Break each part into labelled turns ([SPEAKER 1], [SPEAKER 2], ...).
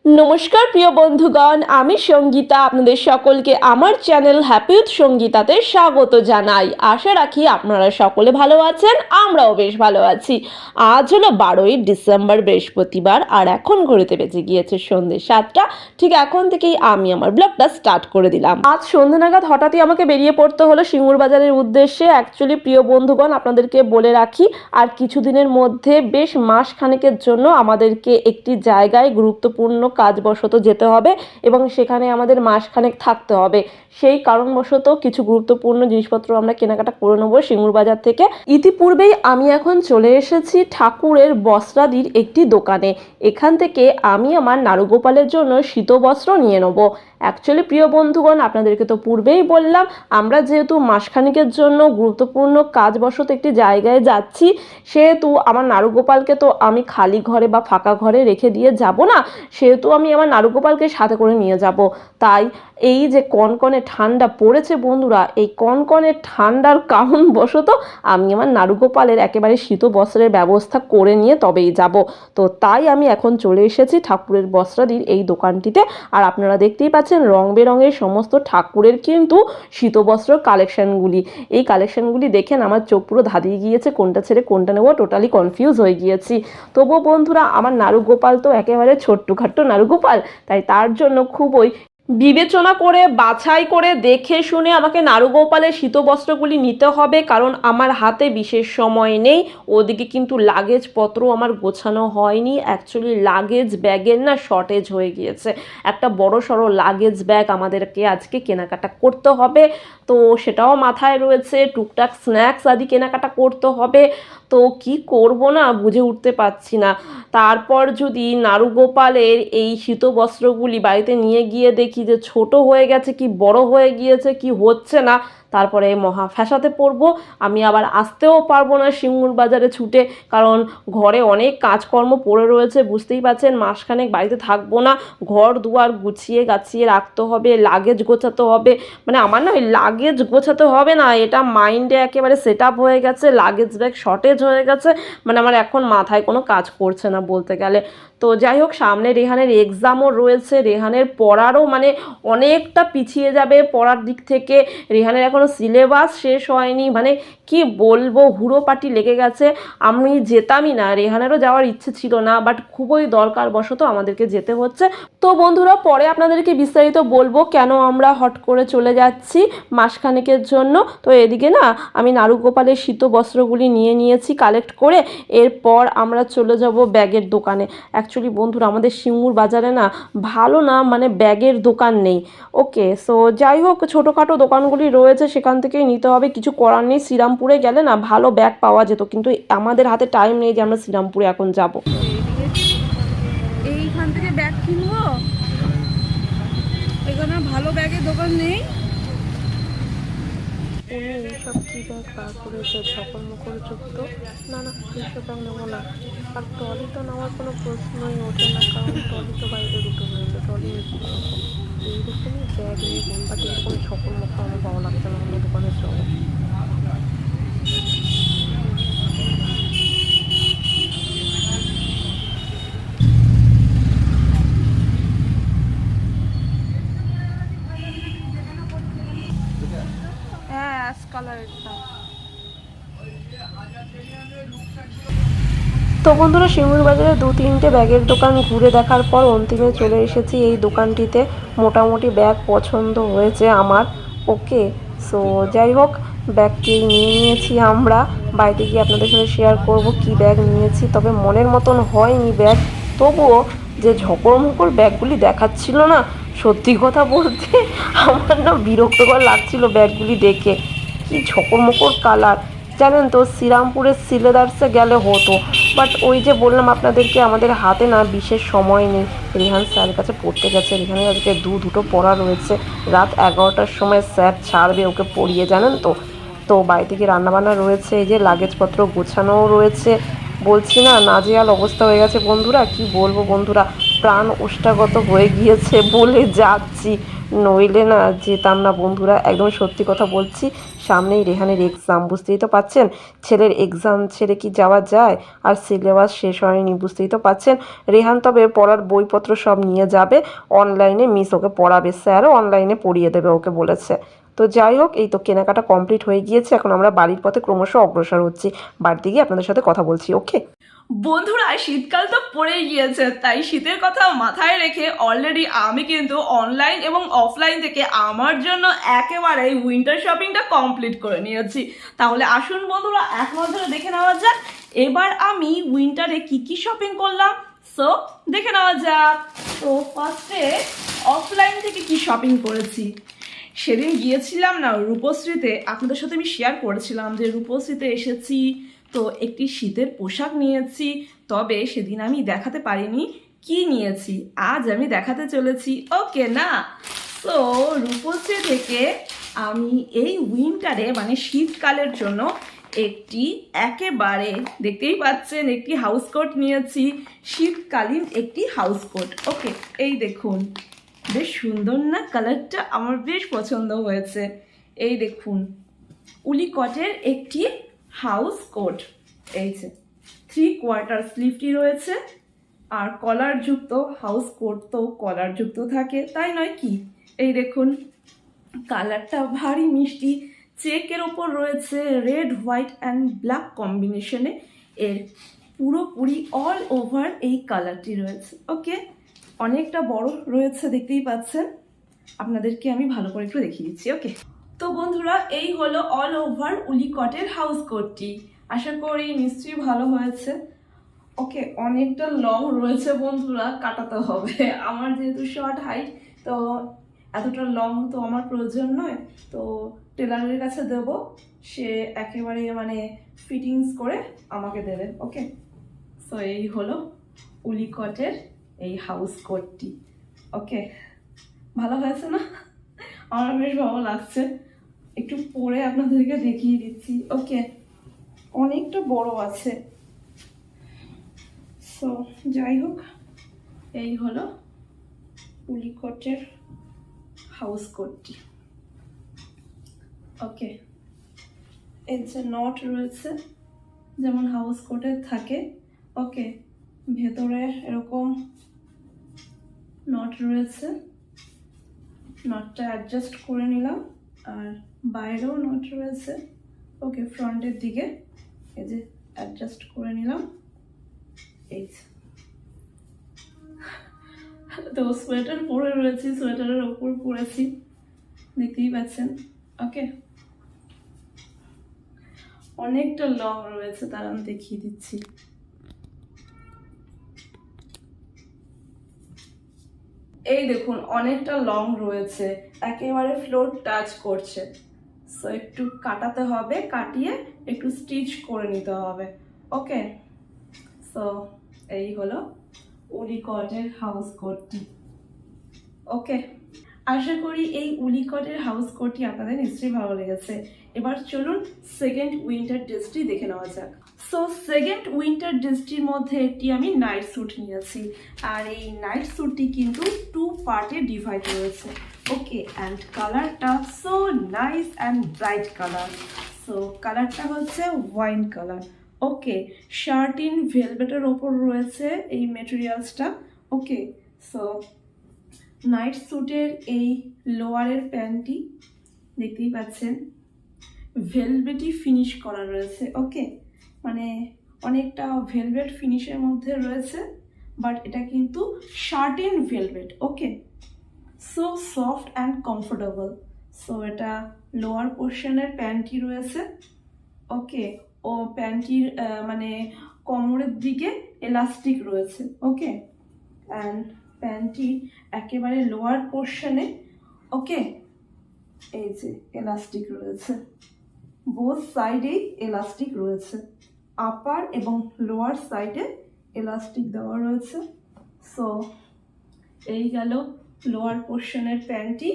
[SPEAKER 1] নমস্কার প্রিয় বন্ধুগণ, আমি সঙ্গীতা আপনাদের সকলকে আমার চ্যানেল হ্যাপি উইথ সঙ্গীতাতে স্বাগত জানাই। আশা রাখি আপনারা সকলে ভালো আছেন, আমরাও বেশ ভালো আছি। আজ হলো 12ই ডিসেম্বর বৃহস্পতিবার, আর এখন ঘড়িতে বেজে গিয়েছে সন্ধ্যে 7টা। ঠিক এখন থেকেই আমি আমার ব্লগটা স্টার্ট করে দিলাম। আজ সন্ধ্যে নাগাদ হঠাৎই আমাকে বেরিয়ে পড়তে হলো সিঙ্গুর বাজারের উদ্দেশ্যে। অ্যাকচুয়ালি প্রিয় বন্ধুগণ, আপনাদেরকে বলে রাখি, আর কিছুদিনের মধ্যে বেশ মাস খানেকের জন্য আমাদেরকে একটি জায়গায় গুরুত্বপূর্ণ কাজবশত যেতে হবে এবং সেখানে আমাদের মাসখানেক থাকতে হবে। সেই কারণবশত কিছু গুরুত্বপূর্ণ জিনিসপত্র আমরা কেনাকাটা করে নেবো সিঙ্গুর বাজার থেকে। ইতিপূর্বেই আমি এখন চলে এসেছি ঠাকুরের বস্ত্রাদির একটি দোকানে। এখান থেকে আমি আমার নারুগোপালের জন্য শীতবস্ত্র নিয়ে নেবো। অ্যাকচুয়ালি প্রিয় বন্ধুগণ, আপনাদেরকে তো পূর্বেই বললাম, আমরা যেহেতু মাসখানেকের জন্য গুরুত্বপূর্ণ কাজবশত একটি জায়গায় যাচ্ছি, সেহেতু আমার নারুগোপালকে তো আমি খালি ঘরে বা ফাঁকা ঘরে রেখে দিয়ে যাব না, সেহেতু আমি আমার নারুগোপালকে সাথে করে নিয়ে যাব। তাই এই যে কনকনে ঠান্ডা পড়েছে বন্ধুরা, এই কনকনে ঠান্ডার কারণবশত আমি আমার নারুগোপালের একেবারে শীত বস্ত্রের ব্যবস্থা করে নিয়ে তবেই যাব। তো তাই আমি এখন চলে এসেছি ঠাকুরের বস্ত্রাদির এই দোকানটিতে। আর আপনারা দেখতেই পাচ্ছেন রং বেরঙের সমস্ত ঠাকুরের কিন্তু শীতবস্ত্র কালেকশনগুলি। এই কালেকশনগুলি দেখেন আমার চোখ পুরো ধাঁধিয়ে গিয়েছে, কোনটা ছেড়ে কোনটা নেবো টোটালি কনফিউজ হয়ে গিয়েছি। তবুও বন্ধুরা, আমার নারুগোপাল তো একেবারে ছোট্টখাট্ট নারুগোপাল, তাই তার জন্য খুবই বিবেচনা করে বাছাই করে দেখে শুনে আমাকে নারুগোপালের শীতবস্ত্রগুলি নিতে হবে, কারণ আমার হাতে বিশেষ সময় নেই। ওদিকে কিন্তু লাগেজপত্র আমার গোছানো হয়নি। অ্যাকচুয়ালি লাগেজ ব্যাগের না শর্টেজ হয়ে গিয়েছে। একটা বড় সড়ো লাগেজ ব্যাগ আমাদেরকে আজকে কেনাকাটা করতে হবে, তো সেটাও মাথায় রয়েছে। টুকটাক স্ন্যাক্স আদি কেনাকাটা করতে হবে। তো কি করব না বুঝে উঠতে পারছি না। তারপর যদি নারুগোপালের এই শীতবস্ত্রগুলি বাড়িতে নিয়ে গিয়ে দেখি যে ছোট হয়ে গেছে, কি বড় হয়ে গিয়েছে, কি হচ্ছে না, তারপরে মহা ফ্যাসাতে পড়বো। আমি আবার আসতেও পারবো না সিঙ্গুর বাজারে ছুটে, কারণ ঘরে অনেক কাজকর্ম পড়ে রয়েছে। বুঝতেই পারছেন, মাসখানেক বাড়িতে থাকবো না। ঘর দুয়ার গুছিয়ে গাছিয়ে রাখতে হবে, লাগেজ গোছাতে হবে। মানে আমার না ওই লাগেজ গোছাতে হবে না, এটা মাইন্ডে একেবারে সেট আপ হয়ে গেছে। লাগেজ ব্যাগ শর্টেজ হয়ে গেছে, মানে আমার এখন মাথায় কোনো কাজ করছে না বলতে গেলে। তো যাই হোক, সামনে রেহানের এক্সামও রয়েছে। রেহানের পড়ারও মানে অনেকটা পিছিয়ে যাবে পড়ার দিক থেকে। রেহানের এখনও সিলেবাস শেষ হয়নি, মানে কি বলবো, হুড়োপাটি লেগে গেছে। আমি যেতামই না, রেহানেরও যাওয়ার ইচ্ছে ছিল না, বাট খুবই দরকার বশত আমাদেরকে যেতে হচ্ছে। তো বন্ধুরা, পরে আপনাদেরকে বিস্তারিত বলবো কেন আমরা হট করে চলে যাচ্ছি মাসখানেকের জন্য। তো এদিকে না আমি নারুগোপালের শীতবস্ত্রগুলি নিয়ে নিয়েছি কালেক্ট করে। এরপর আমরা চলে যাব ব্যাগের দোকানে। অ্যাকচুয়ালি বন্ধুরা, আমাদের সিঙ্গুর বাজারে না ভালো না মানে ব্যাগের দোকান নেই। ওকে, সো যাই হোক, ছোটোখাটো দোকানগুলি রয়েছে, সেখান থেকেই নিতে হবে। কিছু করার নেই। শ্রীরামপুরে গেলে না ভালো ব্যাগ পাওয়া যেত, কিন্তু আমাদের হাতে টাইম নেই যে আমরা শ্রীরামপুরে এখন যাব।
[SPEAKER 2] এইখান থেকে ব্যাগ কিনবো, এখানে ভালো ব্যাগের দোকান নেই।
[SPEAKER 1] উনি এইসব কী ব্যাগ বার করেছে, ঝকল মকল যুক্ত। না না, এইসব ব্যাগ নেবো না। আর ট্রলি তো নেওয়ার কোনো প্রশ্নই ওঠে না, কারণ ট্রলি তো বাইরে দুটো রয়েছে, ট্রলি হয়েছে এরকম। এইরকমই ব্যাগ নেবেন, বাট এরকম ঝকল মকল আমার ভালো লাগছে না অন্য দোকানের সঙ্গে।
[SPEAKER 2] হ্যাঁ, অ্যাশ কালারেরটা।
[SPEAKER 1] তো বন্ধুরা, সিঙ্গুর বাজারে 2-3টে ব্যাগের দোকান ঘুরে দেখার পর অন্তিমে চলে এসেছি এই দোকানটিতে। মোটামুটি ব্যাগ পছন্দ হয়েছে আমার। ওকে, সো যাই হোক, ব্যাগটি নিয়ে নিয়েছি আমরা। বাড়িতে গিয়ে আপনাদের সাথে শেয়ার করব কি ব্যাগ নিয়েছি। তবে মনের মতন হয়নি ব্যাগ, তবুও যে ঝকড় মকড় ব্যাগগুলি দেখাচ্ছিল না, সত্যি কথা বলতে আমার না বিরক্তকর লাগছিল ব্যাগগুলি দেখে। কি ঝকড় মকড় কালার, জানেন তো, শ্রীরামপুরের সিলেদার্সে গেলে হতো, বাট ওই যে বললাম আপনাদেরকে, আমাদের হাতে না বিশেষ সময় নেই। রেহান স্যারের কাছে পড়তে গেছে। রেহানের আজকে দুটো পড়া রয়েছে। রাত 11টার সময় স্যার ছাড়বে ওকে পড়িয়ে, জানেন তো। তো বাড়ি থেকে রান্নাবান্না রয়েছে, এই যে লাগেজপত্র গোছানোও রয়েছে। বলছি না, নাজেহাল অবস্থা হয়ে গেছে বন্ধুরা, কি বলবো বন্ধুরা। প্রাণ ওষ্ঠাগত হয়ে গিয়েছে বলে যাচ্ছি, নইলে না যেতাম না বন্ধুরা। একদম সত্যি কথা বলছি, সামনেই রেহানের এক্সাম, বুঝতেই তো পাচ্ছেন। ছেলের এক্সাম ছেড়ে কি যাওয়া যায়? আর সিলেবাস শেষ হয়নি, বুঝতেই তো পাচ্ছেন। রেহান তবে পড়ার বইপত্র সব নিয়ে যাবে অনলাইনে, মিস ওকে পড়াবে, স্যারও অনলাইনে পড়িয়ে দেবে ওকে বলেছে। তো যাই হোক, এই তো কেনাকাটা কমপ্লিট হয়ে গিয়েছে, এখন আমরা বাড়ির পথে ক্রমশ অগ্রসর হচ্ছি। বাড়িতে গিয়ে আপনাদের সাথে কথা বলছি, ওকে। বন্ধুরা, শীতকাল তো পড়েই গিয়েছে, তাই শীতের কথা মাথায় রেখে অলরেডি আমি কিন্তু অনলাইন এবং অফলাইন থেকে আমার জন্য একেবারে উইন্টার শপিংটা কমপ্লিট করে নিয়েছি। তাহলে আসুন বন্ধুরা, এক নজরে দেখে নেওয়া যাক এবার আমি উইন্টারে কি কি শপিং করলাম। সো দেখে নেওয়া যাক। তো ফার্স্টে অফলাইন থেকে কি শপিং করেছি। সেদিন গিয়েছিলাম না রূপশ্রীতে, আপনাদের সাথে আমি শেয়ার করেছিলাম যে রূপশ্রীতে এসেছি, তো একটি শীতের পোশাক নিয়েছি। তবে সেদিন আমি দেখাতে পারিনি কি নিয়েছি, আজ আমি দেখাতে চলেছি, ওকে না। তো রূপশ্রী থেকে আমি এই উইন্টারে মানে শীতকালের জন্য একটি একেবারে দেখতেই পাচ্ছেন একটি হাউস কোট নিয়েছি, শীতকালীন একটি হাউস কোট। ওকে, এই দেখুন, বেশ সুন্দর না কালারটা, আমার বেশ পছন্দ হয়েছে। এই দেখুন, উলি কটের একটি হাউস কোট, এই যে 3/4 স্লিভটি রয়েছে, আর কলার যুক্ত। হাউস কোট তো কলার যুক্ত থাকে, তাই নয় কি? এই দেখুন, কালারটা ভারী মিষ্টি, চেকের ওপর রয়েছে রেড, হোয়াইট অ্যান্ড ব্ল্যাক কম্বিনেশনে। এর পুরোপুরি অল ওভার এই কালারটি রয়েছে। ওকে, অনেকটা বড় রয়েছে, দেখতেই পাচ্ছেন। আপনাদেরকে আমি ভালো করে একটু দেখিয়ে দিচ্ছি। ওকে, তো বন্ধুরা, এই হলো অল ওভার উলি কটের হাউস কোটটি। আশা করি নিশ্চয়ই ভালো হয়েছে। ওকে, অনেকটা লং রয়েছে বন্ধুরা, কাটাতে হবে। আমার যেহেতু শর্ট হাইট, তো এতটা লং তো আমার প্রয়োজন নয়, তো টেলারের কাছে দেব, সে একেবারে মানে ফিটিংস করে আমাকে দেবে। ওকে, সো এই হলো উলি কটের এই হাউস কোটটি। ওকে, ভালো হয়েছে না? আমার বেশ ভালো লাগছে, একটু পরে আপনাদেরকে দেখিয়ে দিচ্ছি। ওকে, অনেকটা বড় আছে। সো যাই হোক, এই হলো উলি কোটের হাউস কোটটি। ওকে, এর যে নট রয়েছে যেমন হাউস কোটের থাকে, ওকে, ভেতরে এরকম নট রয়েছে, নটটা অ্যাডজাস্ট করে নিলাম, আর বাইরেও নট রয়েছে। ওকে, ফ্রন্টের দিকে এই যে অ্যাডজাস্ট করে নিলাম। এই তো সোয়েটার পরে রয়েছি, সোয়েটারের ওপর পরেছি, দেখতেই পাচ্ছেন। ওকে, অনেকটা লং রয়েছে, তার আমি দেখিয়ে দিচ্ছি। এই দেখুন, অনেকটা লং রয়েছে, একেবারে ফ্লোর টাচ করছে। সো একটু কাটাতে হবে, কাটিয়ে একটু স্টিচ করে নিতে হবে। ওকে, সো এই হলো উলি কটের হাউস কোটটি। ওকে, আশা করি এই উলি কটের হাউস কোটটি আপনাদের নিশ্চয়ই ভালো লেগেছে। এবার চলুন সেকেন্ড উইন্টার ড্রেসটি দেখে নেওয়া যাক। সো সেকেন্ড উইন্টার ড্রেসটির মধ্যে একটি আমি নাইট স্যুট নিয়েছি, আর এই নাইট স্যুটটি কিন্তু 2 পার্টে ডিভাইড রয়েছে। ওকে, অ্যান্ড কালারটা so nice and bright colour. So কালারটা হচ্ছে ওয়াইন কালার। ওকে, শার্টিন ভেলভেটের ওপর রয়েছে এই মেটেরিয়ালসটা। ওকে, সো নাইট স্যুটের এই লোয়ারের প্যান্টটি দেখতেই পাচ্ছেন ভেলভেটি ফিনিশ করা রয়েছে। ওকে, মানে অনেকটা ভেলভেট ফিনিশের মধ্যে রয়েছে, বাট এটা কিন্তু satin velvet. Okay, so soft and comfortable. So এটা লোয়ার পোর্শনের প্যান্টটি রয়েছে। ওকে, ও প্যান্টটির মানে কোমরের দিকে এলাস্টিক রয়েছে। ওকে, অ্যান্ড প্যান্টটি একেবারে লোয়ার পোর্শনে, ওকে, এই যে এলাস্টিক রয়েছে, বোথ সাইডেই এলাস্টিক রয়েছে, আপার এবং লোয়ার সাইডে এলাস্টিক দেওয়া রয়েছে। সো এই গেল লোয়ার পোর্শনের প্যান্টটি,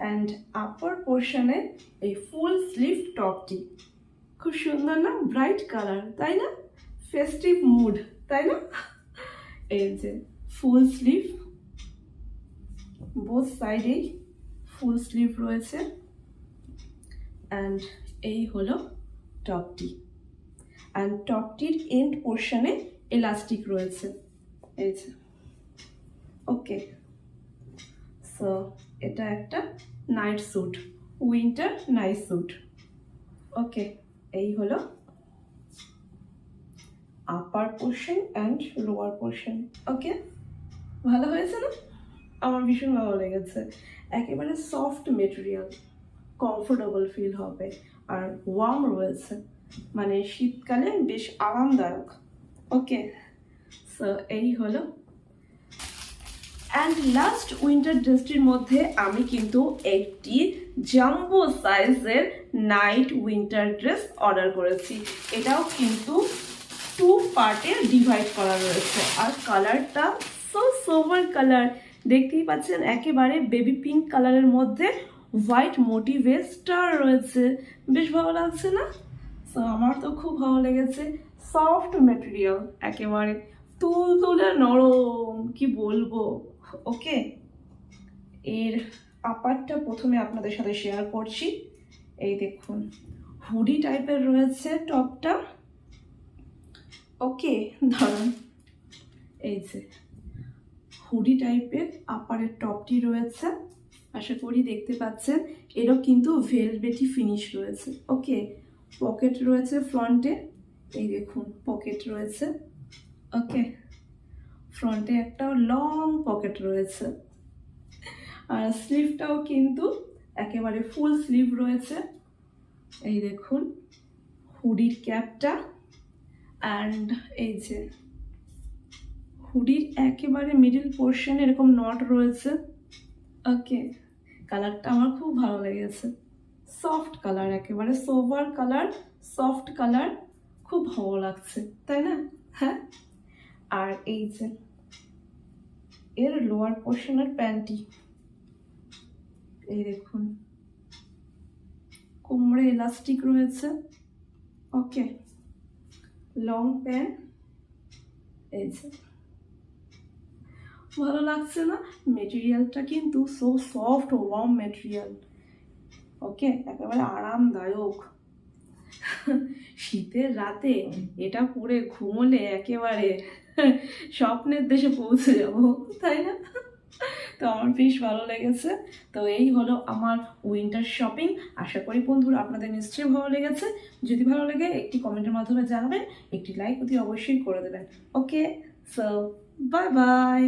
[SPEAKER 1] অ্যান্ড আপার পোর্শনে এই ফুল স্লিভ টপটি। খুব সুন্দর না? ব্রাইট কালার, তাই না? ফেস্টিভ মুড, তাই না? এই যে ফুল স্লিভ, বোথ সাইডেই ফুল স্লিভ রয়েছে। অ্যান্ড এই হলো টপটি। অ্যান্ড টপটির এন্ড পোর্শনে এলাস্টিক রয়েছে, এই যে। ওকে, সো এটা একটা night suit, winter night suit. Okay, এই হলো upper portion and lower portion. Okay, ভালো হয়েছে না? আমার ভীষণ ভালো লেগেছে। একেবারে সফট মেটেরিয়াল, কমফোর্টেবল ফিল হবে, আর ওয়ার্ম রয়েছে, মানে শীতকালে বেশ আরামদায়ক। ওকে, সো এই হলো। অ্যান্ড লাস্ট উইন্টার ড্রেসটির মধ্যে আমি কিন্তু একটি জাম্বো সাইজের নাইট উইন্টার ড্রেস অর্ডার করেছি। এটাও কিন্তু 2 পার্টে ডিভাইড করা রয়েছে, আর কালারটা সো সোভার কালার, দেখতেই পাচ্ছেন, একেবারে বেবি পিঙ্ক কালারের মধ্যে হোয়াইট মোটিভে স্টার রয়েছে। বেশ ভালো লাগছে না? সো আমার তো খুব ভালো লেগেছে। সফট মেটেরিয়াল, একেবারে তুলতুলে নরম, কি বলবো। ওকে, এর আপারটা প্রথমে আপনাদের সাথে শেয়ার করছি। এই দেখুন, হুডি টাইপের রয়েছে টপটা। ওকে, ধরুন, এই যে হুডি টাইপের আপারের টপটি রয়েছে, আশা করি দেখতে পাচ্ছেন। এরও কিন্তু ভেলভেটি ফিনিশ রয়েছে। ওকে, পকেট রয়েছে ফ্রন্টে, এই দেখুন পকেট রয়েছে। ওকে, ফ্রন্টে একটা লং পকেট রয়েছে, আর স্লিভটাও কিন্তু একেবারে ফুল স্লিভ রয়েছে। এই দেখুন হুডির ক্যাপটা, অ্যান্ড এই যে হুডির একেবারে মিডল পোর্শনে এরকম নট রয়েছে। ওকে, কালারটা আমার খুব ভালো লেগেছে। সফট কালার, একেবারে সোভার কালার, সফট কালার, খুব ভালো লাগছে, তাই না? হ্যাঁ, আর এই যে এর লোয়ার পোর্শনের প্যান্টটি, এই দেখুন কোমরে এলাস্টিক রয়েছে। ওকে, লং প্যান্ট, এই যে। ভালো লাগছে না? মেটেরিয়ালটা কিন্তু সো সফট, ওয়ার্ম মেটেরিয়াল। ওকে, একেবারে আরামদায়ক। শীতের রাতে এটা পরে ঘুমোলে একেবারে স্বপ্নের দেশে পৌঁছে যাব, তাই না? তো আমার বেশ ভালো লেগেছে। তো এই হলো আমার উইন্টার শপিং। আশা করি বন্ধুরা আপনাদের নিশ্চয়ই ভালো লেগেছে। যদি ভালো লাগে একটি কমেন্টের মাধ্যমে জানাবেন, একটি লাইক অতি অবশ্যই করে দেবেন। ওকে, সো বাই বাই।